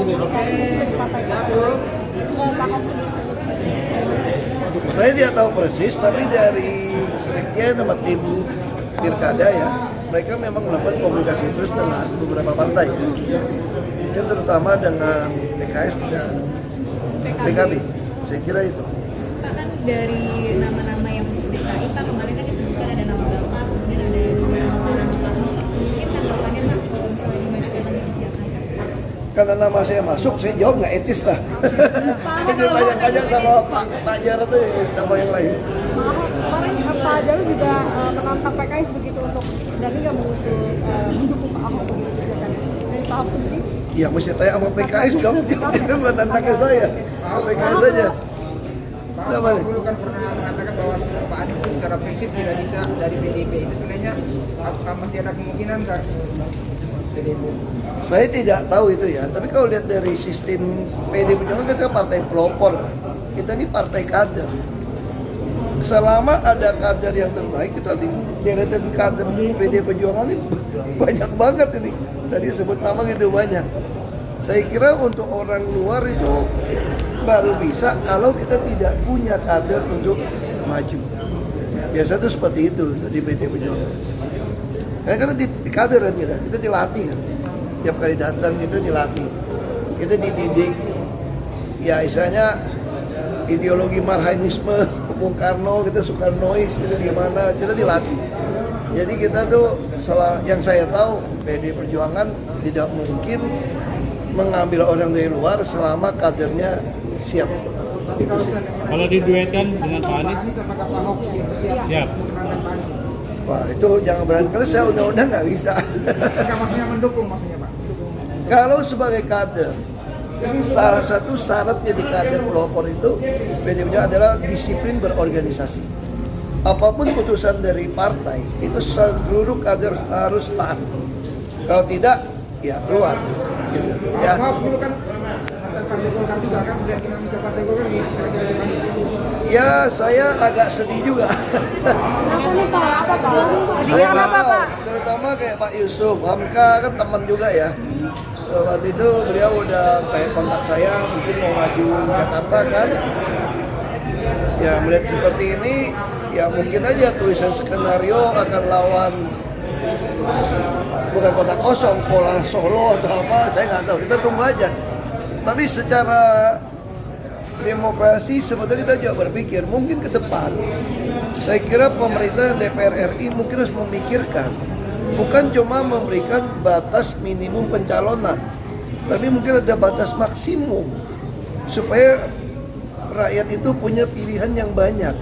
komunikasi di partai Golkar. Pak Ahok sendiri khususnya. Saya tidak tahu persis, tapi dari sekjen sama tim Pilkada ya, mereka memang melakukan komunikasi terus dengan beberapa partai ya. Mungkin terutama dengan PKS dan PKB. Saya kira itu. Pak, kan dari nama-nama yang untuk DKI, Pak, kemarin kan disebutkan ada nama Bapak, kemudian ada juga nama Rano Karno. Mungkin tanggapannya Pak, kalau misalnya dimajukan lagi di Jakarta? Karena nama saya masuk, saya jawab nggak etis lah. Itu tanya-tanya sama Pak Jarod tuh sama yang lain. Kemarin Pak Jarod juga menantang PKS begitu untuk dan nggak mendukung Pak Ahok begitu kan. Dari Pak Ahok sendiri? Ya mesti tanya sama PKS dong, jangan bukan tantang ke saya. PKS saja. Pak Ahok dulu kan pernah mengatakan bahwa Pak Anies itu secara prinsip tidak bisa dari PDIP. Itu sebenarnya masih ada kemungkinan nggak PDIP? Saya tidak tahu itu ya, tapi kalau lihat dari sistem PD Perjuangan kita partai pelopor kan. Kita ini partai kader. Selama ada kader yang terbaik, kita di deretan kader PD Perjuangan ini banyak banget ini. Tadi sebut nama gitu banyak. Saya kira untuk orang luar itu baru bisa kalau kita tidak punya kader untuk maju. Biasa itu seperti itu di PD Perjuangan. Karena kan di kader kan kita dilatih kan. Tiap kali datang kita dilatih. Kita dididik. Ya istilahnya ideologi Marhainisme, Bung Karno, kita Soekarnois, itu di mana kita dilatih. Jadi kita tuh yang saya tahu PD Perjuangan tidak mungkin mengambil orang dari luar selama kadernya siap. Kalau diduetkan dengan Pak Anies, apakah Pak Ahok siap? Mengangkat Pak Anies? Wah itu jangan berani, karena saya undang-undang nggak bisa. Enggak, maksudnya mendukung maksudnya Pak? Kalau sebagai kader, ini salah satu syarat jadi kader pelopor itu PD Perjuangan adalah disiplin berorganisasi. Apapun putusan dari partai, itu seluruh kader harus taat. Kalau tidak, ya keluar. Gitu. Ya. Pak Ahok dulu kan mantan Partai Golkar juga kan, melihat dinamika Partai Golkar kira-kira di mana? Ya, saya agak sedih juga. Kenapa nih Pak? Apa Pak? Saya Apa tahu, Pak? terutama kayak Pak Yusuf Hamka kan teman juga ya. Waktu itu beliau udah kayak kontak saya, mungkin mau maju Jakarta kan. Ya melihat seperti ini, ya mungkin aja tulisan skenario akan lawan bukan kota kosong, Pola Solo atau apa, saya nggak tahu. Kita tunggu aja. Tapi secara demokrasi sebetulnya kita juga berpikir mungkin ke depan. Saya kira pemerintah dan DPR RI mungkin harus memikirkan bukan cuma memberikan batas minimum pencalonan, tapi mungkin ada batas maksimum supaya rakyat itu punya pilihan yang banyak.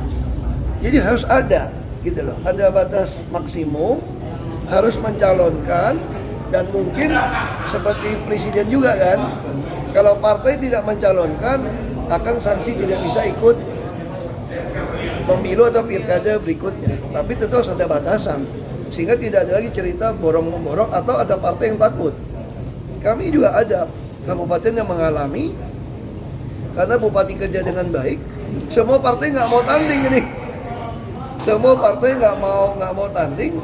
Jadi harus ada gitu loh, ada batas maksimum, harus mencalonkan, dan mungkin seperti presiden juga kan, kalau partai tidak mencalonkan akan sanksi tidak bisa ikut pemilu atau pilkada berikutnya. Tapi tentu harus ada batasan sehingga tidak ada lagi cerita borong-borong atau ada partai yang takut. Kami juga ada kabupaten yang mengalami karena bupati kerja dengan baik, semua partai nggak mau tanding ini. Semua partai nggak mau tanding.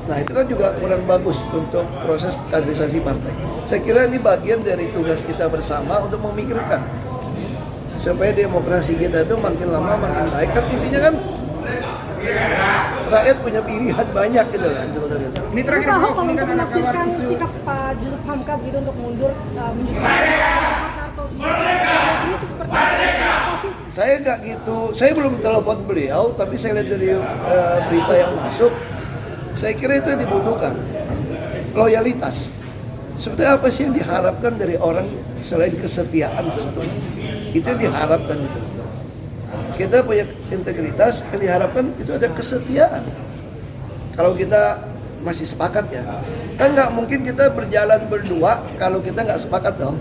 Nah itu kan juga kurang bagus untuk proses kaderisasi partai. Saya kira ini bagian dari tugas kita bersama untuk memikirkan supaya demokrasi kita itu makin lama makin baik. Kan intinya kan rakyat punya pilihan banyak gitu kan sebetulnya. Ini terakhir Pak Pak Ahok Ahok, kalau ini untuk kan ada kabar menafsirkan isu sikap Pak Yusuf Hamka begitu untuk mundur menyusul Jakarta ini itu seperti apa sih? Saya nggak gitu, saya belum telepon beliau, tapi saya lihat dari berita yang masuk, saya kira itu yang dibutuhkan, loyalitas. Sebetulnya apa sih yang diharapkan dari orang selain kesetiaan sebetulnya? Itu yang diharapkan itu. Kita punya integritas, yang diharapkan itu ada kesetiaan. Kalau kita masih sepakat ya, kan nggak mungkin kita berjalan berdua kalau kita nggak sepakat dong.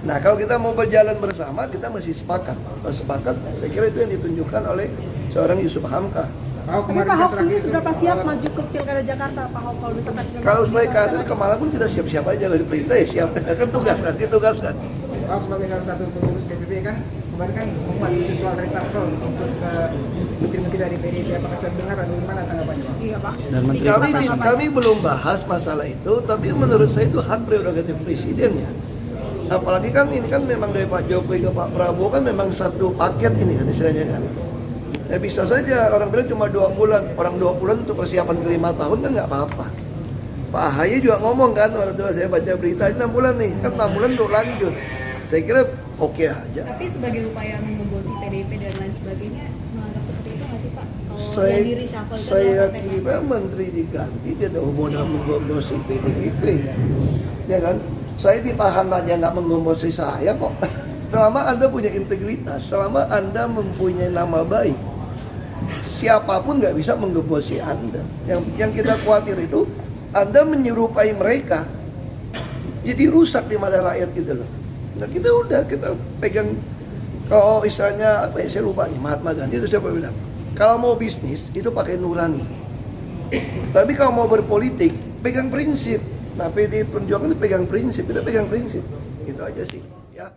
Nah kalau kita mau berjalan bersama, kita masih sepakat. Kalau sepakat, saya kira itu yang ditunjukkan oleh seorang Yusuf Hamka. Tapi Pak Ahok sendiri seberapa siap maju ke Pilkada Jakarta, Pak Ahok kalau misalkan Kalau sebagai kader kemana pun kita siap-siap aja, dari perintah ya siap. Kan tugas kan, ditugaskan. Pak Ahok sebagai salah satu pengurus DPP kan kemarin kan membuat isu soal reshuffle untuk menteri-menteri dari PDIP. Apakah sudah dengar atau gimana tanggapannya Pak? Iya Pak. Kami belum bahas masalah itu, tapi menurut saya itu hak prerogatif presiden ya. Apalagi kan ini kan memang dari Pak Jokowi ke Pak Prabowo kan memang satu paket ini kan istilahnya kan. Ya bisa saja orang bilang cuma 2 bulan, orang 2 bulan untuk persiapan ke 5 tahun kan nggak apa-apa. Pak AHY juga ngomong kan, waktu itu saya baca berita 6 bulan nih, kan 6 bulan untuk lanjut. Saya kira oke aja. Tapi sebagai upaya menggembosi PDIP dan lain sebagainya, menganggap seperti itu nggak sih Pak? Kalau Saya, yang di reshuffle itu saya adalah partai kira menteri diganti dia ada hubungan menggombosi PDIP ya. Ya kan? Saya ditahan aja nggak menggombosi saya kok. Selama Anda punya integritas, selama Anda mempunyai nama baik, siapapun nggak bisa menggembosi Anda. Yang kita khawatir itu Anda menyerupai mereka, jadi rusak di mata rakyat gitu loh. Nah kita pegang, kalau istilahnya apa ya, saya lupa nih, Mahatma Gandhi itu siapa bilang, kalau mau bisnis itu pakai nurani, tapi kalau mau berpolitik pegang prinsip. Nah PD Perjuangan itu pegang prinsip, kita pegang prinsip, itu aja sih ya.